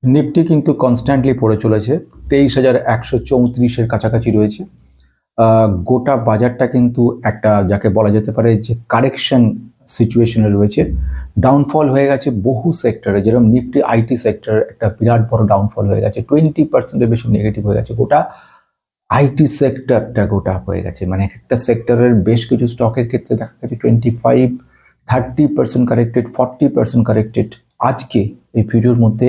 Nifty কিন্তু constantly পড়ে চলেছে 23,134-এর কাছাকাছি রয়েছে। গোটা বাজারটা কিন্তু একটা যাকে বলা যেতে পারে যে কারেকশন সিচুয়েশনে রয়েছে। ডাউনফল হয়ে গেছে বহু সেক্টরে, যেরকম নিফটি আইটি সেক্টর একটা বিরাট বড় ডাউনফল হয়ে গেছে, 20%-এর বেশি নেগেটিভ হয়ে গেছে। গোটা আইটি সেক্টরটা গোটা হয়ে গেছে, মানে একটা সেক্টরের বেশ কিছু স্টকের ক্ষেত্রে দেখা গেছে 25-30% কারেক্টেড, 40% কারেক্টেড। আজকে এই ভিডিওর মধ্যে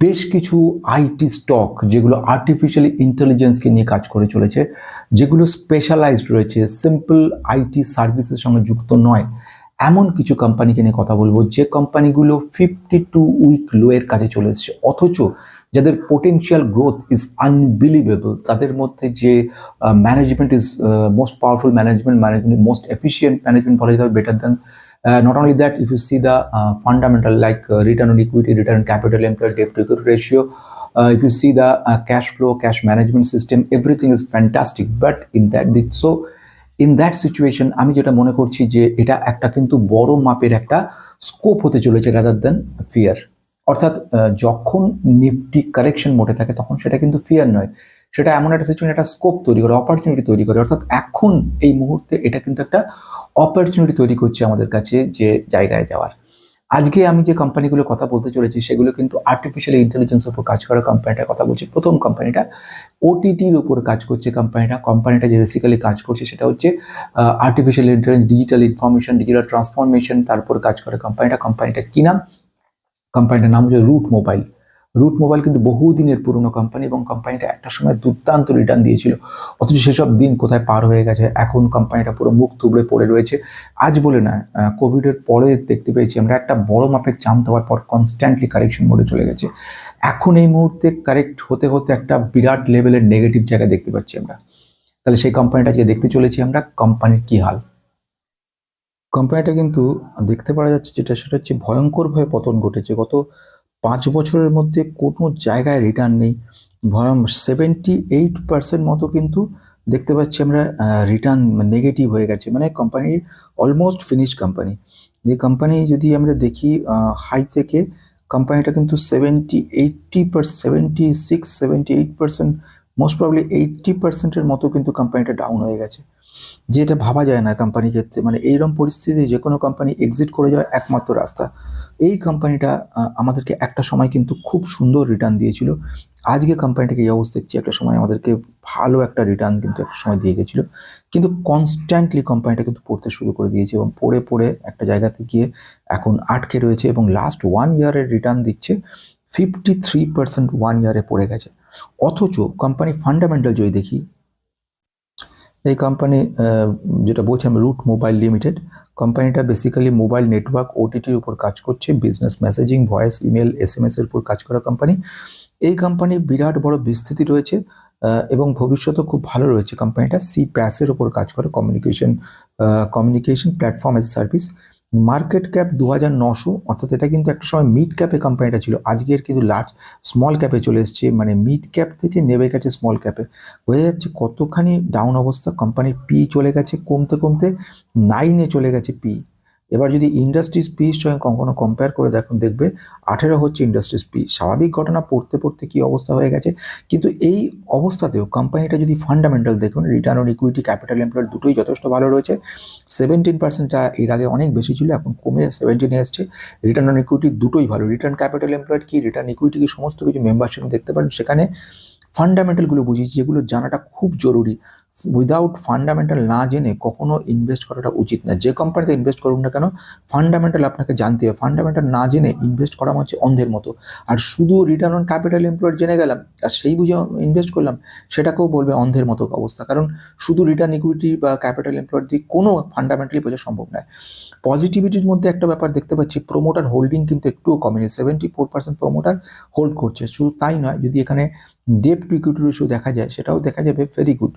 বেশ কিছু আইটি স্টক যেগুলো আর্টিফিশিয়াল ইন্টেলিজেন্সকে নিয়ে কাজ করে চলেছে, যেগুলো স্পেশালাইজড রয়েছে, সিম্পল আইটি সার্ভিসের সঙ্গে যুক্ত নয়, এমন কিছু কোম্পানিকে নিয়ে কথা বলবো যে কোম্পানিগুলো 52 উইক লোয়ের কাছে চলে এসছে, অথচ যাদের পোটেনশিয়াল গ্রোথ ইজ আনবিলিভেবল। তাদের মধ্যে যে management is most powerful management, most efficient management বলা যেতে হবে, better then. Not only that, if you see the fundamental like return on equity, return on capital employed, debt to equity ratio, if you see the cash flow, cash management system, everything is fantastic. But in that situation আমি যেটা মনে করছি যে এটা একটা কিন্তু বড় মাপের একটা স্কোপ হতে চলেছে রাদার দেন ফিয়ার। অর্থাৎ যখন নিফটি কারেকশন মোডে থাকে তখন সেটা কিন্তু ফিয়ার নয়, সেটা এমন একটা সিচুয়েশন, একটা স্কোপ তৈরি করে, অপরচুনিটি তৈরি করে। অর্থাৎ এখন এই মুহূর্তে এটা কিন্তু একটা অপরচুনিটি তৈরি করছে আমাদের কাছে যে জায়গায় যাওয়ার। আজকে আমি যে কোম্পানিগুলো কথা বলতে চলেছি সেগুলো কিন্তু আর্টিফিশিয়াল ইন্টেলিজেন্সের উপর কাজ করা কোম্পানিটার কথা বলছি। প্রথম কোম্পানিটা ওটিটির উপর কাজ করছে। কোম্পানিটা যে বেসিক্যালি কাজ করছে সেটা হচ্ছে artificial intelligence, digital information, digital transformation, তার উপর কাজ করে কোম্পানিটা কি নাম? কোম্পানিটার নাম হচ্ছে রুট মোবাইল। রুট মোবাইল কিন্তু বহুদিনের পুরনো কোম্পানি এবং কোম্পানিটা একটা সময় দুর্দান্ত রিটার্ন দিয়েছিল, অথচ সেসব দিন কোথায় পার হয়ে গেছে। এখন কোম্পানিটা পুরো মুখ থুবড়ে পড়ে রয়েছে। আজ বলে না, কোভিডের পরে দেখতে পেয়েছি আমরা একটা বড় মাপের চাম দেওয়ার পর কনস্ট্যান্টলি কারেকশন মোডে চলে গেছে। এখন এই মুহূর্তে কারেক্ট হতে হতে একটা বিরাট লেভেলের নেগেটিভ জায়গা দেখতে পাচ্ছি আমরা। তাহলে সেই কোম্পানিটা আজকে দেখতে চলেছি আমরা, কোম্পানির কি হাল। কোম্পানিটা কিন্তু দেখতে পাওয়া যাচ্ছে যেটা, সেটা হচ্ছে ভয়ঙ্করভাবে পতন ঘটেছে। গত 5 বছরের মধ্যে কোনো জায়গায় রিটার্ন নেই। 78% মতো কিন্তু দেখতে পাচ্ছি আমরা রিটার্ন নেগেটিভ হয়ে গেছে, মানে কোম্পানির অলমোস্ট ফিনিশ কোম্পানি। এই কোম্পানি যদি আমরা দেখি হাই থেকে, কোম্পানিটা কিন্তু 76-78% মোস্ট প্রবলি 80%-এর মতো কিন্তু কোম্পানিটা ডাউন হয়ে গেছে। যেটা ভাবা যায় না কোম্পানির ক্ষেত্রে, মানে এইরকম পরিস্থিতি যে কোনো কোম্পানি এক্সিট করে যাওয়ার একমাত্র রাস্তা। এই কোম্পানিটা আমাদেরকে একটা সময় কিন্তু খুব সুন্দর রিটার্ন দিয়েছিল। আজকে কোম্পানিটাকে এই অবস্থা দেখছি, একটা সময় আমাদেরকে ভালো একটা রিটার্ন কিন্তু একটা সময় দিয়ে গেছিল, কিন্তু কনস্ট্যান্টলি কোম্পানিটা কিন্তু পড়তে শুরু করে দিয়েছে এবং পড়ে পড়ে একটা জায়গাতে গিয়ে এখন আটকে রয়েছে এবং লাস্ট 1 ইয়ারের রিটার্ন দিচ্ছে 53%, 1 ইয়ারে পড়ে গেছে। অথচ কোম্পানি ফান্ডামেন্টাল যদি দেখি, এই কোম্পানি যেটা বলছি আমি, রুট মোবাইল লিমিটেড, কোম্পানিটা বেসিক্যালি মোবাইল নেটওয়ার্ক ওটিটির উপর কাজ করছে, business messaging, voice, email, SMS এর উপর কাজ করা কোম্পানি। এই কোম্পানি বিরাট বড় বিস্তৃতি রয়েছে এবং ভবিষ্যতে খুব ভালো রয়েছে। কোম্পানিটা CPaaS-এর উপর কাজ করে, communication platform as service. Market cap 2900, অর্থাৎ এটা কিন্তু একটা সময় মিড ক্যাপে কোম্পানিটা ছিল, আজকের কিন্তু স্মল ক্যাপে চলে এসছে, মানে মিড ক্যাপ থেকে নেমে গেছে স্মল ক্যাপে। বোঝা যাচ্ছে কতখানি ডাউন অবস্থা। কোম্পানির পি চলে গেছে কমতে কমতে 9-এ চলে গেছে পি। এবার যদি ইন্ডাস্ট্রিজ পির সঙ্গে কখনো কম্পেয়ার করে দেখবে 18 হচ্ছে ইন্ডাস্ট্রিজ পি। স্বাভাবিক ঘটনা, পড়তে পড়তে কি অবস্থা হয়ে গেছে। কিন্তু এই অবস্থাতেও কোম্পানিটা যদি ফান্ডামেন্টাল দেখুন, return on equity, capital employed দুটোই যথেষ্ট ভালো রয়েছে। 17%টা এর আগে অনেক বেশি ছিল, এখন কমে 17-এ এসছে। রিটার্ন অন ইকুইটি দুটোই ভালো। রিটার্ন ক্যাপিটাল এমপ্লয়েড কি, রিটার্ন ইকুইটি কি, সমস্ত কিছু মেম্বারশিপ দেখতে পারেন সেখানে। ফান্ডামেন্টালগুলো বুঝিয়েছি, যেগুলো জানাটা খুব জরুরি। উইদাউট ফান্ডামেন্টাল না জেনে কখনো ইনভেস্ট করাটা উচিত না। যে কোম্পানিতে ইনভেস্ট করুন না কেন, ফান্ডামেন্টাল আপনাকে জানতে হবে। ফান্ডামেন্টাল না জেনে ইনভেস্ট করা হচ্ছে অন্ধের মতো। আর শুধু রিটার্ন অন ক্যাপিটাল এমপ্লয়েড জেনে গেলাম আর সেই বুঝে ইনভেস্ট করলাম, সেটাকেও বলবে অন্ধের মতো অবস্থা। কারণ শুধু রিটার্ন ইকুইটি বা ক্যাপিটাল এমপ্লয়েড দিয়ে কোনো ফান্ডামেন্টালি বোঝা সম্ভব নয়। পজিটিভিটির মধ্যে একটা ব্যাপার দেখতে পাচ্ছি, প্রোমোটার হোল্ডিং কিন্তু একটুও কমেনি, 74% প্রোমোটার হোল্ড করছে। শুধু তাই নয়, যদি এখানে ডেট টু ইকুইটি রেশিও দেখা যায়, সেটাও দেখা যাবে ভেরি গুড।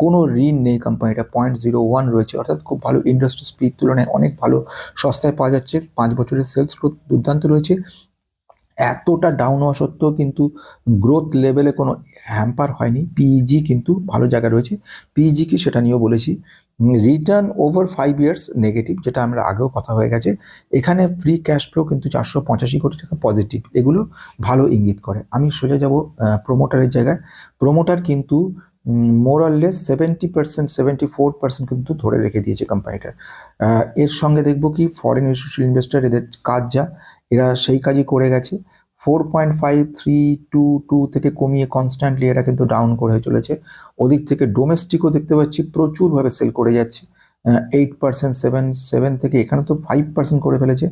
কোনো ঋণ নেই কোম্পানিটা, 0.01 রয়েছে, অর্থাৎ খুব ভালো। ইন্ডাস্ট্রি স্পিড তুলনায় অনেক ভালো, সস্তায় পাওয়া যাচ্ছে। 5 বছরের সেলস গ্রোথ দুর্দান্ত রয়েছে। এতটা ডাউন হওয়া সত্ত্বেও কিন্তু গ্রোথ লেভেলে কোনো হ্যাম্পার হয়নি। পিইজি কিন্তু ভালো জায়গায় রয়েছে। পিইজি কি সেটা নিয়েও বলেছি। রিটার্ন ওভার 5 ইয়ার্স নেগেটিভ, যেটা আমরা আগেও কথা হয়ে গেছে। এখানে ফ্রি ক্যাশ ফ্লো কিন্তু 485 কোটি টাকা পজিটিভ, এগুলো ভালো ইঙ্গিত করে। আমি সোজা যাব প্রোমোটারের জায়গায়। প্রোমোটার কিন্তু মোরাললেস 70%, 74% কিন্তু ধরে রেখে দিয়েছে কোম্পানিটার। এর সঙ্গে দেখব কি ফরেন ইনস্টিটিউশনাল ইনভেস্টর, এদের কাজ যা, এরা সেই কাজই করে গেছে। 4.5322 থেকে কমিয়ে কনস্ট্যান্টলি এরা কিন্তু ডাউন করে চলেছে। ওদিক থেকে ডোমেস্টিকও দেখতে পাচ্ছি প্রচুরভাবে সেল করে যাচ্ছে, 8%, 7 থেকে এখানে তো 5% করে ফেলেছে।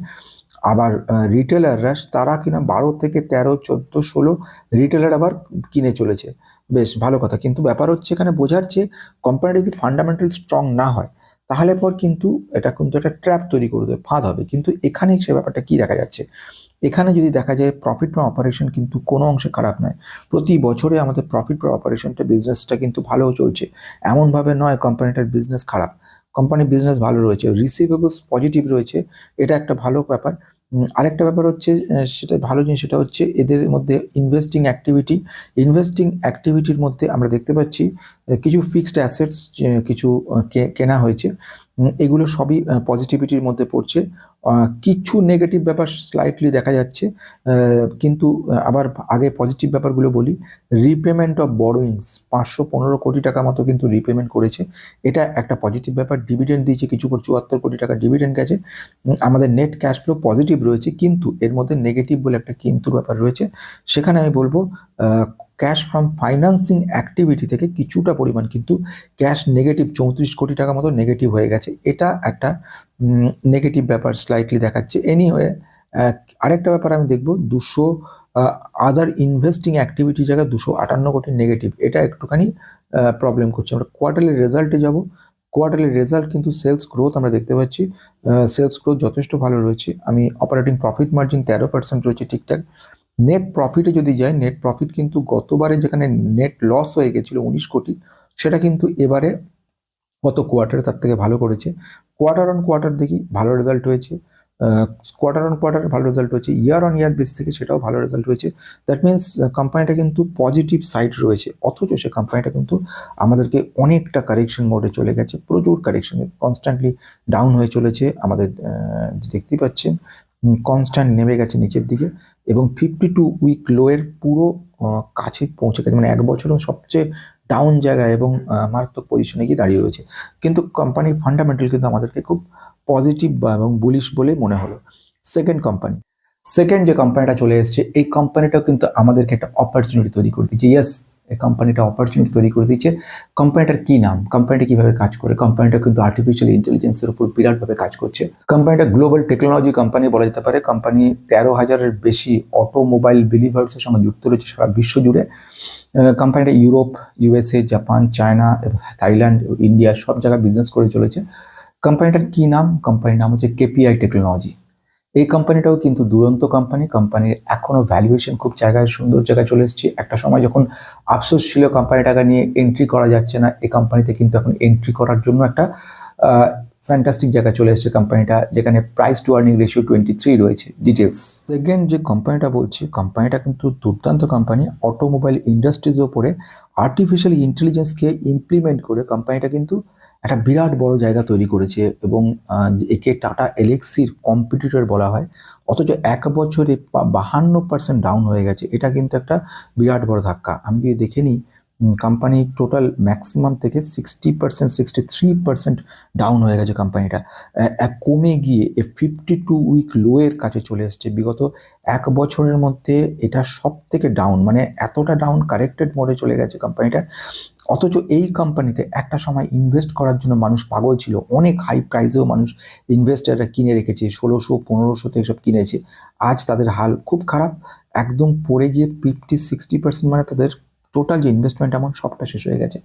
আবার রিটেলাররা তারা কিনা 12 থেকে 13, 14, 16 রিটেলার আবার কিনে চলেছে। বেশ ভালো কথা, কিন্তু ব্যাপার হচ্ছে এখানে বোঝার যে কোম্পানি যদি ফান্ডামেন্টাল স্ট্রং না হয় তাহলে পর কিন্তু এটা কিন্তু একটা ট্র্যাপ তৈরি করে দেবে, ফাঁদ হবে। কিন্তু এখানে সে ব্যাপারটা কি দেখা যাচ্ছে, এখানে যদি দেখা যায় প্রফিট ফ্রম অপারেশন কিন্তু কোনো অংশে খারাপ নয়। প্রতি বছরে আমাদের প্রফিট ফ্রম অপারেশনটা, বিজনেসটা কিন্তু ভালো চলছে, এমনভাবে নয় কোম্পানিটার বিজনেস খারাপ। কোম্পানির বিজনেস ভালো রয়েছে, রিসিভেবলস পজিটিভ রয়েছে, এটা একটা ভালো ব্যাপার। আরেকটা ব্যাপার হচ্ছে সেটা ভালো জিনিস, সেটা হচ্ছে এদের মধ্যে ইনভেস্টিং অ্যাক্টিভিটির মধ্যে আমরা দেখতে পাচ্ছি কিছু ফিক্সড অ্যাসেটস কিছু কেনা হয়েছে। এগুলো সবই পজিটিভিটির মধ্যে পড়ছে। কিছু নেগেটিভ ব্যাপার স্লাইটলি দেখা যাচ্ছে, কিন্তু আবার আগে পজিটিভ ব্যাপারগুলো বলি। রিপেমেন্ট অফ বরোয়িংস 515 কোটি টাকা মতো কিন্তু রিপেমেন্ট করেছে, এটা একটা পজিটিভ ব্যাপার। ডিভিডেন্ড দিয়েছে কিছু করে, 74 কোটি টাকা ডিভিডেন্ড গেছে। আমাদের নেট ক্যাশ ফ্লো পজিটিভ রয়েছে, কিন্তু এর মধ্যে নেগেটিভ বলে একটা কিন্তুর ব্যাপার রয়েছে। সেখানে আমি বলবো ক্যাশ ফ্রম ফাইন্যান্সিং অ্যাক্টিভিটি থেকে কিছুটা পরিমাণ কিন্তু ক্যাশ নেগেটিভ, 34 কোটি টাকা মতো নেগেটিভ হয়ে গেছে, এটা একটা নেগেটিভ ব্যাপার স্লাইটলি দেখাচ্ছে। এনিওয়ে আরেকটা ব্যাপার আমি দেখব, 200 আদার ইনভেস্টিং অ্যাক্টিভিটি জায়গায় 258 কোটি নেগেটিভ, এটা একটুখানি প্রবলেম করছে। আমরা কোয়ার্টারলি রেজাল্টে যাব। কোয়ার্টারলি রেজাল্ট কিন্তু সেলস গ্রোথ আমরা দেখতে পাচ্ছি, সেলস গ্রোথ যথেষ্ট ভালো রয়েছে। আমি অপারেটিং প্রফিট মার্জিন 13% রয়েছে ঠিকঠাক। নেট প্রফিটে যদি যাই, নেট প্রফিট কিন্তু গতবারে যেখানে নেট লস হয়ে গেছিল 19 কোটি, সেটা কিন্তু এবারে গত কোয়ার্টারে তার থেকে ভালো করেছে। কোয়ার্টার অন কোয়ার্টার দেখি ভালো রেজাল্ট হয়েছে, কোয়ার্টার অন কোয়ার্টার ভালো রেজাল্ট হয়েছে, ইয়ার অন ইয়ার বেস থেকে সেটাও ভালো রেজাল্ট হয়েছে। দ্যাট মিনস কোম্পানিটা কিন্তু পজিটিভ সাইড রয়েছে, অথচ সে কোম্পানিটা কিন্তু আমাদেরকে অনেকটা কারেকশন মোডে চলে গেছে, প্রচুর কারেকশন, কনস্ট্যান্টলি ডাউন হয়ে চলেছে। আমাদের দেখতেই পাচ্ছেন কনস্ট্যান্ট নেমে গেছে নিচের দিকে, এবং 52 উইক লোয়ের পুরো কাছে পৌঁছে গেছে, মানে এক বছরের সবচেয়ে ডাউন জায়গায় এবং মারাত্মক পজিশনে গিয়ে দাঁড়িয়ে রয়েছে। কিন্তু কোম্পানির ফান্ডামেন্টাল কিন্তু আমাদেরকে খুব পজিটিভ এবং বুলিশ বলে মনে হলো। সেকেন্ড যে কোম্পানিটা চলে এসেছে, এই কোম্পানিটাও কিন্তু আমাদেরকে একটা অপরচুনিটি তৈরি করে দিচ্ছে। ইয়েস, এই কোম্পানিটা অপরচুনিটি তৈরি করে দিচ্ছে। কোম্পানিটার কি নাম, কোম্পানিটা কিভাবে কাজ করে, কোম্পানিটা কিন্তু আর্টিফিশিয়াল ইন্টেলিজেন্সের উপর বিরাটভাবে কাজ করছে। কোম্পানিটা গ্লোবাল টেকনোলজি কোম্পানি বলা যেতে পারে। কোম্পানি 13,000-এর বেশি অটোমোবাইল বিলিভার্সের সঙ্গে যুক্ত রয়েছে সারা বিশ্ব জুড়ে। কোম্পানিটা ইউরোপ, ইউএসএ, জাপান, চায়না এবং থাইল্যান্ড, ইন্ডিয়া সব জায়গায় বিজনেস করে চলেছে। কোম্পানিটার কি নাম, কোম্পানির নাম হচ্ছে কেপিআই টেকনোলজি। এই কোম্পানিটাও কিন্তু দুরন্ত কোম্পানি, কোম্পানির এখনো ভ্যালুয়েশন খুব জায়গায়, সুন্দর জায়গায় চলে এসেছে। একটা সময় যখন আফসোস ছিল কোম্পানিটাকে নিয়ে এন্ট্রি করা যাচ্ছে না, এই কোম্পানিতে কিন্তু এখন এন্ট্রি করার জন্য একটা ফ্যান্টাস্টিক জায়গায় চলে এসেছে কোম্পানিটা, যেখানে প্রাইস টু আর্নিং রেশিও 23 রয়েছে। ডিটেলস সেকেন্ড যে কোম্পানিটা বলছি, কোম্পানিটা কিন্তু দুর্দান্ত কোম্পানি। অটোমোবাইল ইন্ডাস্ট্রিজের ওপরে আর্টিফিশিয়াল ইন্টেলিজেন্সকে ইমপ্লিমেন্ট করে কোম্পানিটা কিন্তু একটা বিরাট বড় জায়গা তৈরি করেছে, এবং একে টাটা এলেক্সির কম্পিটিটর বলা হয়। অথচ এক বছরে 52% ডাউন হয়ে গেছে, এটা কিন্তু একটা বিরাট বড় ধাক্কা। আমি যদি দেখে নিই কোম্পানি টোটাল ম্যাক্সিমাম থেকে 60%, 63% ডাউন হয়ে গেছে কোম্পানিটা, কমে গিয়ে 52 উইক লোয়ের কাছে চলে এসছে। বিগত এক বছরের মধ্যে এটা সব থেকে ডাউন, মানে এতটা ডাউন কারেক্টেড মোডে চলে গেছে কোম্পানিটা। অথচ এই কোম্পানিতে একটা সময় ইনভেস্ট করার জন্য মানুষ পাগল ছিল, অনেক হাই প্রাইসেও মানুষ ইনভেস্টাররা কিনে রেখেছে, 1600, 1500 এসব কিনেছে। আজ তাদের হাল খুব খারাপ, একদম পড়ে গিয়ে 50-60%, মানে তাদের টোটাল যে ইনভেস্টমেন্ট এমন সবটা শেষ হয়ে গেছে।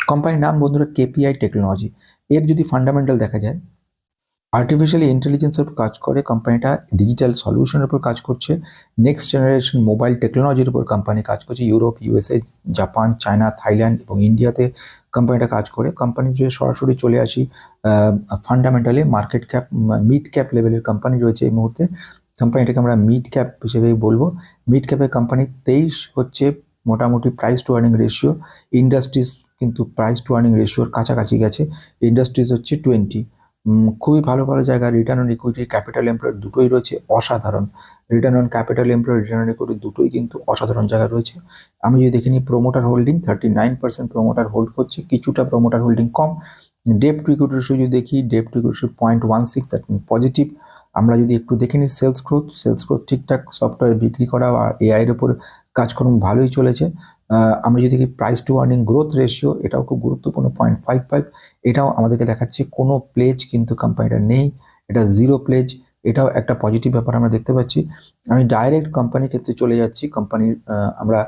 কোম্পানির নাম বন্ধুরা কেপিআই টেকনোলজি। এর যদি ফান্ডামেন্টাল দেখা যায়, আর্টিফিশিয়াল ইন্টেলিজেন্সের উপর কাজ করে কোম্পানিটা, ডিজিটাল সলিউশনের উপর কাজ করছে, নেক্সট জেনারেশন মোবাইল টেকনোলজির উপর কোম্পানি কাজ করছে। Europe, USA, Japan, China, Thailand এবং ইন্ডিয়াতে কোম্পানিটা কাজ করে। কোম্পানি যদি সরাসরি চলে আসি, fundamentally market cap, mid cap লেভেলের কোম্পানি রয়েছে এই মুহূর্তে। কোম্পানিটাকে আমরা মিড ক্যাপ হিসেবেই বলবো। মিড ক্যাপের কোম্পানি 23 হচ্ছে মোটামুটি price two earning ratio. Industries কিন্তু প্রাইস টু আর্নিং রেশিওর কাছাকাছি গেছে, ইন্ডাস্ট্রিজ হচ্ছে 20। খুবই ভালো ভালো জায়গা। Return on equity, capital employed দুটোই রয়েছে অসাধারণ। Return on capital employed, return on equity দুটোই কিন্তু অসাধারণ জায়গা রয়েছে। আমি যদি দেখে নিই প্রোমোটার হোল্ডিং 39% প্রোমোটার হোল্ড করছে, কিছুটা promoter holding com. Debt to equity ratio যদি দেখি, ডেপ টু ইকুইটি 0.16 পজিটিভ। আমরা যদি একটু দেখে নিই সেলস গ্রোথ ঠিকঠাক, সফটওয়্যার বিক্রি করা আর এআই এর উপর কাজকর্ম ভালোই চলেছে। আমরা যদি দেখি price two earning growth ratio, এটাও খুব গুরুত্বপূর্ণ 0.55। এটাও আমাদেরকে দেখাচ্ছে কোনো প্লেজ কিন্তু কোম্পানিটা নেই, এটা জিরো প্লেজ। এটাও একটা পজিটিভ ব্যাপার আমরা দেখতে পাচ্ছি। আমি ডাইরেক্ট কোম্পানির ক্ষেত্রে চলে যাচ্ছি। কোম্পানির আমরা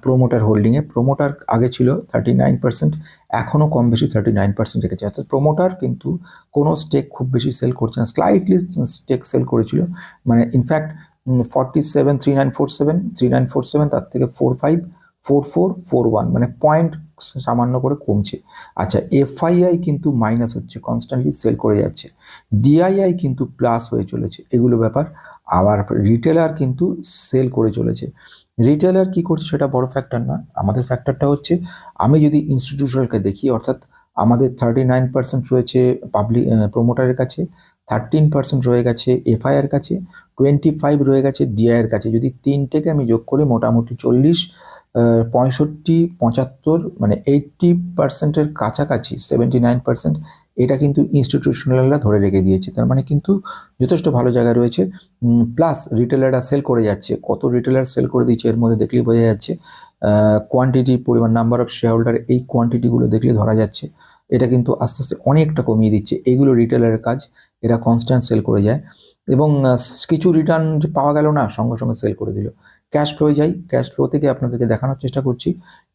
প্রোমোটার হোল্ডিংয়ে, প্রোমোটার আগে ছিল 39%, এখনও কম বেশি 39% রেখেছে। অর্থাৎ প্রোমোটার কিন্তু কোনো স্টেক খুব বেশি সেল করছে না, স্লাইটলি স্টেক সেল করেছিল। মানে ইনফ্যাক্ট 47 3947 তার থেকে 45 44 41, মানে পয়েন্ট সামান্য করে কমছে। আচ্ছা, এফআইআই কিন্তু মাইনাস হচ্ছে, কনস্ট্যান্টলি সেল করে যাচ্ছে। ডিআইআই কিন্তু প্লাস হয়ে চলেছে, এগুলো ব্যাপার। আবার রিটেলার কিন্তু সেল করে চলেছে। রিটেলার কি করছে সেটা বড় ফ্যাক্টর না, আমাদের ফ্যাক্টরটা হচ্ছে আমি যদি ইনস্টিটিউশনালকে দেখি, অর্থাৎ আমাদের 39% রয়েছে পাবলিক প্রোমোটারের কাছে, 13% রয়ে গেছে এফআইআর কাছে, 25 রয়ে গেছে ডিআইয়ের কাছে। যদি তিনটেকে আমি যোগ করি মোটামুটি 40, 65, 75, মানে 80%-এর কাছাকাছি, 79%। এটা কিন্তু ইনস্টিটিউশনালরা ধরে রেখে দিয়েছে, তার মানে কিন্তু যথেষ্ট ভালো জায়গা রয়েছে। প্লাস রিটেলাররা সেল করে যাচ্ছে, কত রিটেলার সেল করে দিচ্ছে এর মধ্যে দেখলেই বোঝা যাচ্ছে। কোয়ান্টিটি, পরিমাণ, নাম্বার অফ শেয়ার হোল্ডার, এই কোয়ান্টিটিগুলো দেখলে ধরা যাচ্ছে। এটা কিন্তু আস্তে আস্তে অনেকটা কমিয়ে দিচ্ছে, এগুলো রিটেলারের কাজ, এরা কনস্ট্যান্ট সেল করে যায়। এবং কিছু রিটার্ন যে পাওয়া গেল না, সঙ্গে সঙ্গে সেল করে দিল। ক্যাশ ফ্লো যাই, ক্যাশ ফ্লো থেকে আপনাদেরকে দেখানোর চেষ্টা করছি।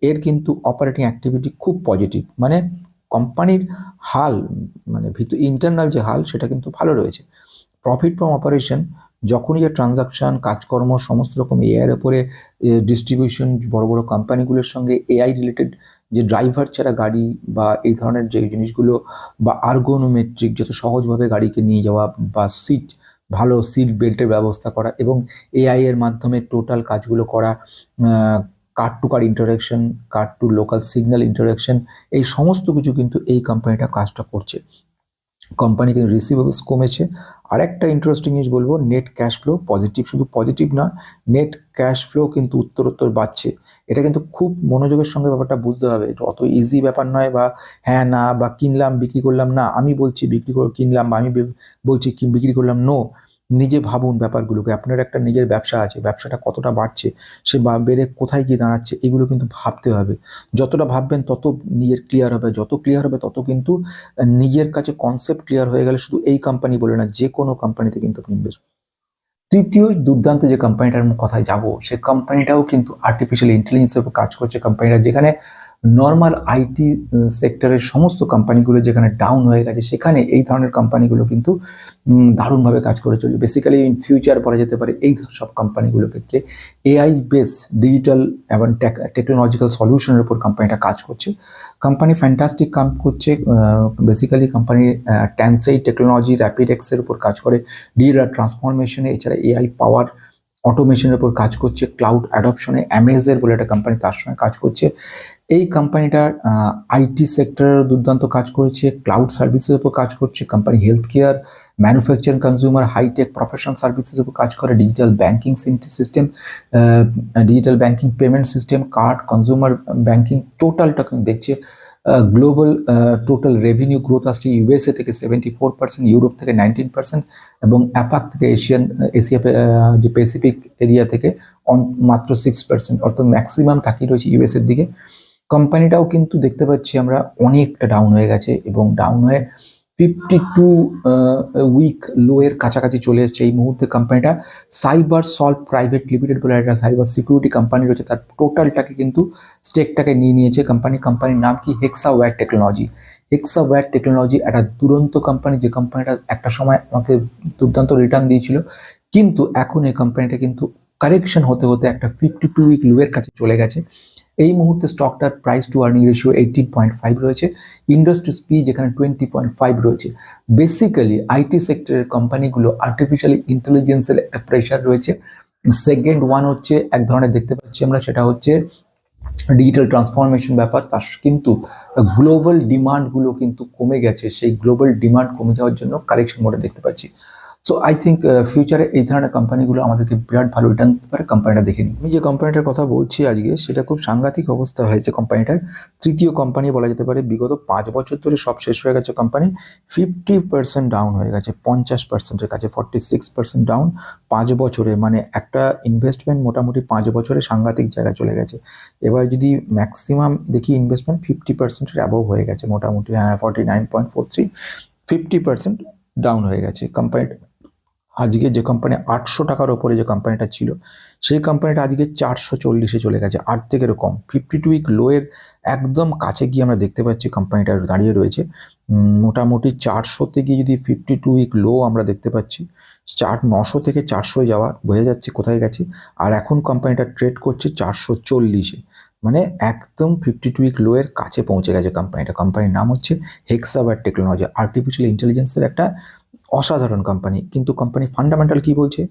এর কিন্তু অপারেটিং অ্যাক্টিভিটি খুব পজিটিভ, মানে কোম্পানির হাল, মানে ইন্টারনাল যে হাল সেটা কিন্তু ভালো রয়েছে। প্রফিট ফ্রম অপারেশন, যখনই যে ট্রানজাকশন, কাজকর্ম, সমস্ত রকম এআইয়ের উপরে ডিস্ট্রিবিউশন, বড় বড় কোম্পানিগুলোর সঙ্গে এআই রিলেটেড যে ড্রাইভার ছাড়া গাড়ি বা এই ধরনের যে জিনিসগুলো, বা আর্গোনোমেট্রিক, যত সহজভাবে গাড়িকে নিয়ে যাওয়া, বা ভালো সিট বেল্টের ব্যবস্থা করা, এবং এআই এর মাধ্যমে টোটাল কাজগুলো করা, কার টু কার ইন্টারাকশন, কার টু লোকাল সিগন্যাল ইন্টারাকশন, এই সমস্ত কিছু কিন্তু এই কোম্পানিটা কাজটা করছে। কোম্পানি কিন্তু রিসিভেবলস কমেছে। আর একটা ইন্টারেস্টিং জিনিস বলবো, নেট ক্যাশ ফ্লো পজিটিভ, শুধু পজিটিভ না, নেট ক্যাশ ফ্লো কিন্তু উত্তরোত্তর বাড়ছে। এটা কিন্তু খুব মনোযোগের সঙ্গে ব্যাপারটা বুঝতে হবে, এটা অত ইজি ব্যাপার নয়, বা হ্যাঁ না, বা কিনলাম বিক্রি করলাম না, আমি বলছি বিক্রি করে কিনলাম, বা আমি বলছি বিক্রি করলাম, নো। নিজে ভাবুন ব্যাপারগুলোকে, আপনার একটা নিজের ব্যবসা আছে, ব্যবসাটা কতটা বাড়ছে, সে বেড়ে কোথায় গিয়ে দাঁড়াচ্ছে, এগুলো কিন্তু ভাবতে হবে। যতটা ভাববেন তত নিজের ক্লিয়ার হবে, যত ক্লিয়ার হবে তত কিন্তু নিজের কাছে কনসেপ্ট ক্লিয়ার হয়ে গেলে শুধু এই কোম্পানি বলে না, যে কোনো কোম্পানিতে কিন্তু আপনি ইনভেস্ট। তৃতীয় দুর্দান্ত যে কোম্পানিটার কথায় যাব, সে কোম্পানিটাও কিন্তু আর্টিফিশিয়াল ইন্টেলিজেন্সের উপর কাজ করছে। কোম্পানিটা যেখানে নর্মাল আইটি সেক্টরের সমস্ত কোম্পানিগুলো যেখানে ডাউন হয়ে গেছে, সেখানে এই ধরনের কোম্পানিগুলো কিন্তু দারুণভাবে কাজ করে চলছে। বেসিক্যালি ইন ফিউচার বলা যেতে পারে এই সব কোম্পানিগুলোর ক্ষেত্রে এআই বেস ডিজিটাল এবং টেকনোলজিক্যাল সলিউশনের উপর কোম্পানিটা কাজ করছে। কোম্পানি ফ্যান্টাস্টিক কাম করছে। বেসিক্যালি কোম্পানি ট্যানসেই টেকনোলজি, র্যাপিডেক্সের উপর কাজ করে, ডিজিটাল ট্রান্সফরমেশনে, এছাড়া এআই পাওয়ার অটোমেশনের উপর কাজ করছে, ক্লাউড অ্যাডপশনে অ্যামেজের বলে একটা কোম্পানি তার সঙ্গে কাজ করছে। এই কোম্পানিটার আইটি সেক্টরের দুর্দান্ত কাজ করেছে, ক্লাউড সার্ভিসের উপর কাজ করছে। Company health care, manufacturing, consumer, hi tech, professional সার্ভিসের উপর কাজ করে, digital banking system, digital banking payment system, card, consumer banking, টোটালটা কিন্তু দেখছে। গ্লোবাল টোটাল রেভিনিউ গ্রোথ আসছে ইউএসএ থেকে 74%, ইউরোপ থেকে 19%, এবং অ্যাপাক থেকে এশিয়া যে প্যাসিফিক এরিয়া থেকে মাত্র 6%, অর্থাৎ ম্যাক্সিমাম তাকিয়ে রয়েছে ইউএসএর দিকে। কোম্পানিটাও কিন্তু দেখতে পাচ্ছি আমরা অনেকটা ডাউন হয়ে গেছে, এবং ডাউন হয়ে 52 উইক লোয়ের কাছাকাছি চলে এসছে এই মুহূর্তে। কোম্পানিটা সাইবার সলভ প্রাইভেট লিমিটেড বলে একটা সাইবার সিকিউরিটি কোম্পানি রয়েছে, তার টোটালটাকে কিন্তু স্টেকটাকে নিয়ে নিয়েছে কোম্পানির নাম কি, হেক্সাওয়্যার টেকনোলজি। হেক্সাওয়্যার টেকনোলজি একটা দুরন্ত কোম্পানি, যে কোম্পানিটা একটা সময় আমাকে দুর্দান্ত রিটার্ন দিয়েছিল, কিন্তু এখন এই কোম্পানিটা কিন্তু কারেকশন হতে হতে একটা 52 উইক লোয়ের কাছে চলে গেছে। এই মুহূর্তে স্টকটার প্রাইস টু আর্নিং রেশিও 18.5 রয়েছে, ইন্ডাস্ট্রিজ পি যেখানে 20.5 রয়েছে। বেসিক্যালি আইটি সেক্টরের কোম্পানিগুলো আর্টিফিশিয়াল ইন্টেলিজেন্সের একটা প্রেশার রয়েছে। সেকেন্ড ওয়ান হচ্ছে এক ধরনের দেখতে পাচ্ছি আমরা, সেটা হচ্ছে ডিজিটাল ট্রান্সফরমেশন ব্যাপার। তার কিন্তু গ্লোবাল ডিমান্ডগুলো কিন্তু কমে গেছে, সেই গ্লোবাল ডিমান্ড কমে যাওয়ার জন্য কারেকশন মোডে দেখতে পাচ্ছি। সো আই থিঙ্ক ফিউচারে এই ধরনের কোম্পানিগুলো আমাদেরকে বিরাট ভালো রিটার্ন দিতে পারে। কোম্পানিটা দেখে নিই। আমি যে কোম্পানিটার কথা বলছি আজকে, সেটা খুব সাংঘাতিক অবস্থা হয়েছে কোম্পানিটার। তৃতীয় কোম্পানি বলা যেতে পারে, বিগত 5 বছর ধরে সব শেষ হয়ে গেছে কোম্পানি। 50% ডাউন হয়ে গেছে, 50%-এর কাছে, 46% ডাউন 5 বছরে। মানে একটা ইনভেস্টমেন্ট মোটামুটি 5 বছরে সাংঘাতিক জায়গায় চলে গেছে। এবার যদি ম্যাক্সিমাম দেখি ইনভেস্টমেন্ট 50%-এর অ্যাবভ হয়ে গেছে মোটামুটি, হ্যাঁ 49.43, 50% ডাউন হয়ে গেছে কোম্পানিটা। আজকে যে কোম্পানি 800 টাকার ওপরে যে কোম্পানিটা ছিল, সেই কোম্পানিটা আজকে 440-এ চলে গেছে, আর্ধেকেরও কম। 52 উইক লোয়ের একদম কাছে গিয়ে আমরা দেখতে পাচ্ছি কোম্পানিটা দাঁড়িয়ে রয়েছে। মোটামুটি 400-তে গিয়ে যদি 52 উইক লো আমরা দেখতে পাচ্ছি, 900 থেকে 400 যাওয়া, বোঝা যাচ্ছে কোথায় গেছে। আর এখন কোম্পানিটা ট্রেড করছে 440-এ, মানে একদম 52 উইক লোয়ের কাছে পৌঁছে গেছে কোম্পানিটা। কোম্পানির নাম হচ্ছে হেক্সাভার টেকনোলজি, আর্টিফিশিয়াল ইন্টেলিজেন্সের একটা অসাধারণ কোম্পানি। কিন্তু কোম্পানি ফান্ডামেন্টাল কি বলছে?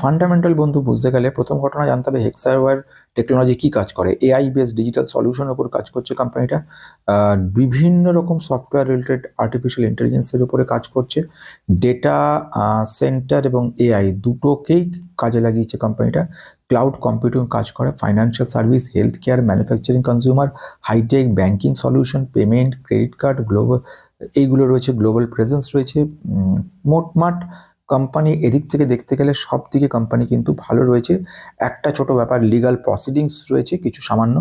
ফান্ডামেন্টাল বন্ধু বুঝতে গেলে প্রথম ঘটনা জানতে হবে হেক্সাভার টেকনোলজি কি কাজ করে। এআই বেসড ডিজিটাল সলিউশনের উপর কাজ করছে কোম্পানিটা। বিভিন্ন রকম সফটওয়্যার রিলেটেড আর্টিফিশিয়াল ইন্টেলিজেন্সের উপরে কাজ করছে। ডেটা সেন্টার এবং এআই দুটোকেই কাজে লাগিয়েছে কোম্পানিটা। ক্লাউড কম্পিউটিং কাজ করে, financial service, health care, manufacturing, consumer, hi tech, banking solution, payment, credit card, global, এইগুলো রয়েছে। গ্লোবাল প্রেজেন্স রয়েছে। মোটমাট কোম্পানি এদিক থেকে দেখতে গেলে সব দিকে কোম্পানি কিন্তু ভালো রয়েছে। একটা ছোট ব্যাপার, লিগাল প্রসিডিংস রয়েছে কিছু সামান্য।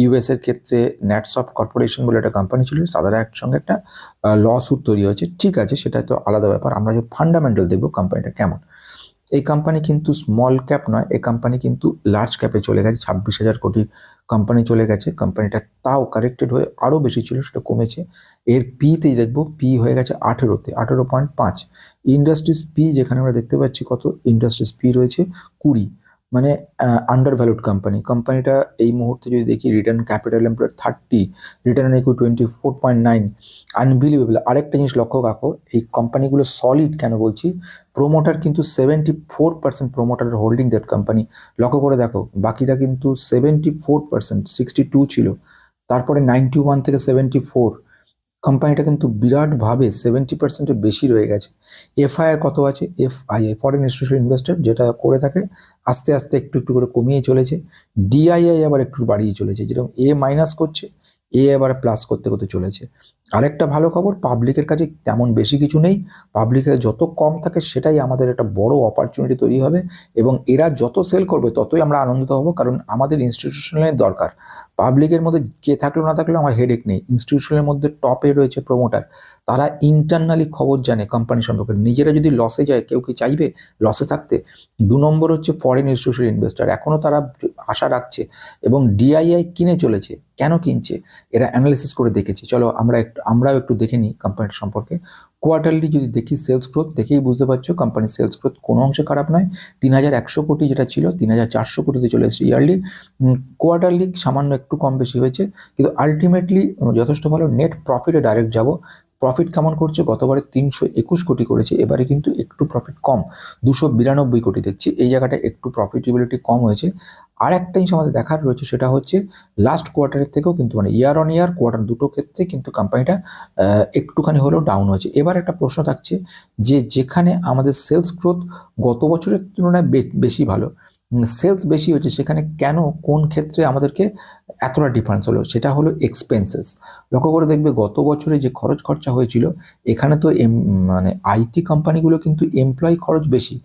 ইউএস এর ক্ষেত্রে ন্যাটসফট কর্পোরেশন বলে একটা কোম্পানি ছিল, তাদের একসঙ্গে একটা লস্যুট তৈরি হয়েছে। ঠিক আছে, সেটা তো আলাদা ব্যাপার। আমরা যে ফান্ডামেন্টাল দেখবো কোম্পানিটা কেমন। এই কোম্পানি কিন্তু স্মল ক্যাপ নয়, এই কোম্পানি কিন্তু লার্জ ক্যাপে চলে গেছে। 26,000 কোটির কোম্পানি চলে গেছে। কোম্পানিটা তাও কারেক্টেড হয়ে আরও বেশি ছিল, সেটা কমেছে। এর পিতেই দেখবো, পি হয়ে গেছে 18-তে, 18.5। ইন্ডাস্ট্রিজ পি যেখানে আমরা দেখতে পাচ্ছি কত, ইন্ডাস্ট্রিজ পি রয়েছে 20, মানে আন্ডার ভ্যালুড কোম্পানি। কোম্পানিটা এই মুহূর্তে যদি দেখি, return capital employed 30, return on equity 24.9, unbelievable. আরেকটা জিনিস লক্ষ্য রাখো, এই কোম্পানিগুলো সলিড কেন বলছি, প্রোমোটার কিন্তু 74% প্রোমোটারের হোল্ডিং দ্যাট কোম্পানি। লক্ষ্য করে দেখো, বাকিটা কিন্তু 74%, 62 ছিল, তারপরে 91 থেকে 74। কোম্পানিটা কিন্তু বিরাটভাবে 70%-এর বেশি রয়ে গেছে। এফআইআই কত আছে? এফআইআই ফরেন ইনস্টিটিউশনাল ইনভেস্টর যেটা করে থাকে, আস্তে আস্তে একটু একটু করে কমিয়ে চলেছে। ডিআইআই আবার একটু বাড়িয়ে চলেছে, যেরকম এ মাইনাস করছে, এ আবার প্লাস করতে করতে চলেছে। আরেকটা ভালো খবর, পাবলিকের কাছে তেমন বেশি কিছু নেই। পাবলিকের যত কম থাকে সেটাই আমাদের একটা বড় অপরচুনিটি তৈরি হবে, এবং এরা যত সেল করবে ততই আমরা আনন্দিত হব, কারণ আমাদের ইনস্টিটিউশনালের দরকার। পাবলিকের মধ্যে কে থাকলো না থাকলেও আমার হেডেক নেই। ইনস্টিটিউশনের মধ্যে টপে রয়েছে প্রমোটার, তারা ইন্টারনালি খবর জানে কোম্পানি সম্পর্কে। নিজেরা যদি লসে যায়, কেউ কি চাইবে লসে থাকতে? 2 নম্বর হচ্ছে ফরেন ইনস্টিটিউশনাল ইনভেস্টার, এখনও তারা আশা রাখছে, এবং ডিআইআই কিনে চলেছে। কেন কিনছে এরা অ্যানালিসিস করে দেখেছি। চলো আমরাও একটু দেখে নিই কোম্পানির সম্পর্কে। কোয়ার্টারলি যদি দেখি সেলস গ্রোথ, দেখেই বুঝতে পারছো কোম্পানির সেলস গ্রোথ কোনো অংশে খারাপ নয়। 3,100 কোটি যেটা ছিল 3,400 কোটিতে চলে এসেছে ইয়ারলি। কোয়ার্টারলি সামান্য একটু কম বেশি হয়েছে, কিন্তু আলটিমেটলি যথেষ্ট ভালো। নেট প্রফিটে ডাইরেক্ট যাব, প্রফিট কেমন করছে? গতবারে 321 কোটি করেছে, এবারে কিন্তু একটু প্রফিট কম, 292 কোটি দেখছি। এই জায়গাটা একটু প্রফিটেবিলিটি কম হয়েছে। আর একটা জিনিস আমাদের দেখার রয়েছে, সেটা হচ্ছে লাস্ট কোয়ার্টারের থেকেও কিন্তু, মানে ইয়ার অন ইয়ার কোয়ার্টার দুটো ক্ষেত্রে কিন্তু কোম্পানিটা একটুখানি হলেও ডাউন হয়েছে। এবার একটা প্রশ্ন থাকছে যে, যেখানে আমাদের সেলস গ্রোথ গত বছরের তুলনায় বেশি ভালো, সেলস বেশি হয়েছে, সেখানে কেন, কোন ক্ষেত্রে আমাদেরকে এতটা ডিফারেন্স হলো? সেটা হলো এক্সপেন্সেস। লক্ষ্য করে দেখবে গত বছরে যে খরচ খরচা হয়েছিল, এখানে তো মানে আইটি কোম্পানিগুলো কিন্তু এমপ্লয়ি খরচ বেশি।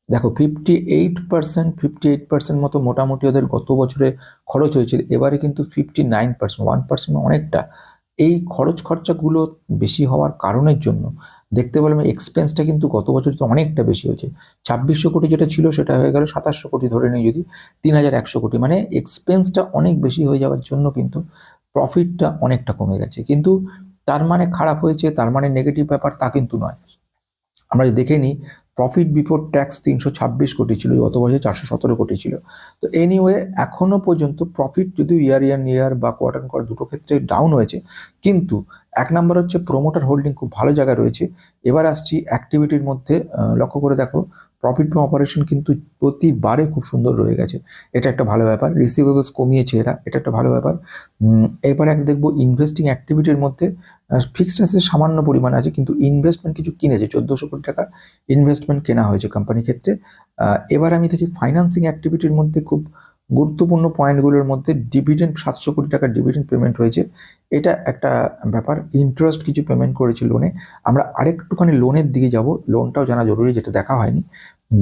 দেখো 58% মতো মোটামুটি ওদের গত বছরে খরচ হয়েছিল, এবারে কিন্তু 59%, 1% অনেকটা। এই খরচ খরচাগুলো বেশি হওয়ার কারণের জন্য দেখতে পেলাম এক্সপেন্সটা কিন্তু গত বছর তো অনেকটা বেশি হয়েছে। 2,600 কোটি যেটা ছিল সেটা হয়ে গেল 2,700 কোটি, ধরে নিই যদি 3,100 কোটি। মানে এক্সপেন্সটা অনেক বেশি হয়ে যাওয়ার জন্য কিন্তু প্রফিটটা অনেকটা কমে গেছে। কিন্তু তার মানে খারাপ হয়েছে, তার মানে নেগেটিভ ব্যাপার, তা কিন্তু নয়। আমরা দেখে নিই প্রফিট বিফোর ট্যাক্স 326 কোটি ছিল, গত বছর 417 কোটি ছিল। তো এনিওয়ে এখনো পর্যন্ত প্রফিট যদি ইয়ার বা কোয়ার্টার কোয়ার্টার দুটো ক্ষেত্রে ডাউন হয়েছে, কিন্তু এক নাম্বার হচ্ছে প্রোমোটার হোল্ডিং খুব ভালো জায়গায় রয়েছে। এবার আসছি অ্যাক্টিভিটির মধ্যে, লক্ষ্য করে দেখো প্রফিট ফ্রম অপারেশন কিন্তু প্রতিবারে খুব সুন্দর রয়ে গেছে, এটা একটা ভালো ব্যাপার। রিসিভেবলস কমিয়েছে এরা, এটা একটা ভালো ব্যাপার। এবার দেখবো ইনভেস্টিং অ্যাক্টিভিটির মধ্যে ফিক্সড অ্যাসেট সামান্য পরিমাণ আছে, কিন্তু ইনভেস্টমেন্ট কিছু কিনেছে, 1400 কোটি টাকা ইনভেস্টমেন্ট কেনা হয়েছে কোম্পানির ক্ষেত্রে। এবার আমি দেখি ফাইন্যান্সিং অ্যাক্টিভিটির মধ্যে খুব গুরুত্বপূর্ণ পয়েন্টগুলোর মধ্যে ডিভিডেন্ড 700 কোটি টাকা ডিভিডেন্ড পেমেন্ট হয়েছে, এটা একটা ব্যাপার। ইন্টারেস্ট কিছু পেমেন্ট করেছে লোনে। আমরা আরেকটুখানি লোনের দিকে যাব, লোনটাও জানা জরুরি, যেটা দেখা হয়নি।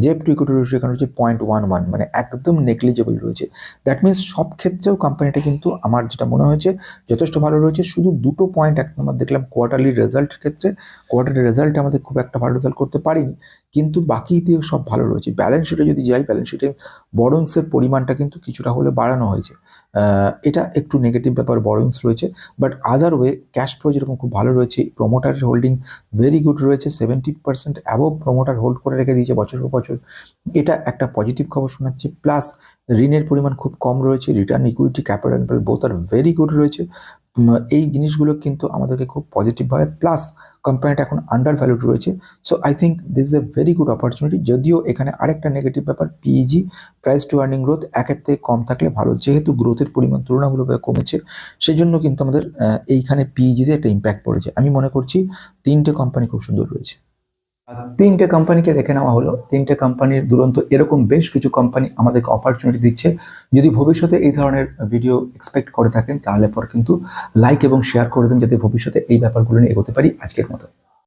জেপ টু ইকুইটি রেশিও এখানে হচ্ছে 0.11, মানে একদম নেগলিজেবল রয়েছে। দ্যাট মিনস সব ক্ষেত্রেও কোম্পানিটা কিন্তু আমার যেটা মনে হয়েছে যথেষ্ট ভালো রয়েছে। শুধু দুটো পয়েন্ট, এক নম্বর দেখলাম কোয়ার্টারলি রেজাল্টের ক্ষেত্রে, কোয়ার্টারলি রেজাল্টে আমাদের খুব একটা ভালো রেজাল্ট করতে পারিনি, কিন্তু বাকি দিয়ে সব ভালো রয়েছে। ব্যালেন্স শিটে যদি যাই, ব্যালেন্স শিটে বরোইংসের পরিমাণটা কিন্তু কিছুটা হলে বাড়ানো হয়েছে, এটা একটু নেগেটিভ ব্যাপার, বরোইংস রয়েছে। But other way cash flow যেরকম খুব ভালো রয়েছে, প্রোমোটারের হোল্ডিং ভেরি গুড রয়েছে, 70% অ্যাবভ প্রোমোটার হোল্ড করে রেখে দিয়েছে বছর পর বছর, এটা একটা পজিটিভ খবর শোনাচ্ছে। প্লাস ঋণের পরিমাণ খুব কম রয়েছে, return equity capital both are very good রয়েছে। এই জিনিসগুলো কিন্তু আমাদেরকে খুব পজিটিভভাবে, প্লাস কোম্পানিটা এখন আন্ডার ভ্যালুড রয়েছে। So I think this is a very good opportunity. যদিও এখানে আরেকটা নেগেটিভ ব্যাপার, PEG price two earning growth একের থেকে কম থাকলে ভালো, যেহেতু গ্রোথের পরিমাণ তুলনামূলকভাবে কমেছে, সেই জন্য কিন্তু আমাদের এইখানে পিইজিতে একটা ইম্প্যাক্ট পড়েছে। আমি মনে করছি তিনটে কোম্পানি খুব সুন্দর রয়েছে। তিনটে কোম্পানিকে দেখে নেওয়া হলো, তিনটে কোম্পানির দুরন্ত এরকম বেশ কিছু কোম্পানি আমাদেরকে অপরচুনিটি দিচ্ছে। যদি ভবিষ্যতে এই ধরনের ভিডিও এক্সপেক্ট করে থাকেন, তাহলে পর কিন্তু লাইক এবং শেয়ার করে দেন, যাতে ভবিষ্যতে এই ব্যাপারগুলো নিয়ে এগোতে পারি। আজকের মতো।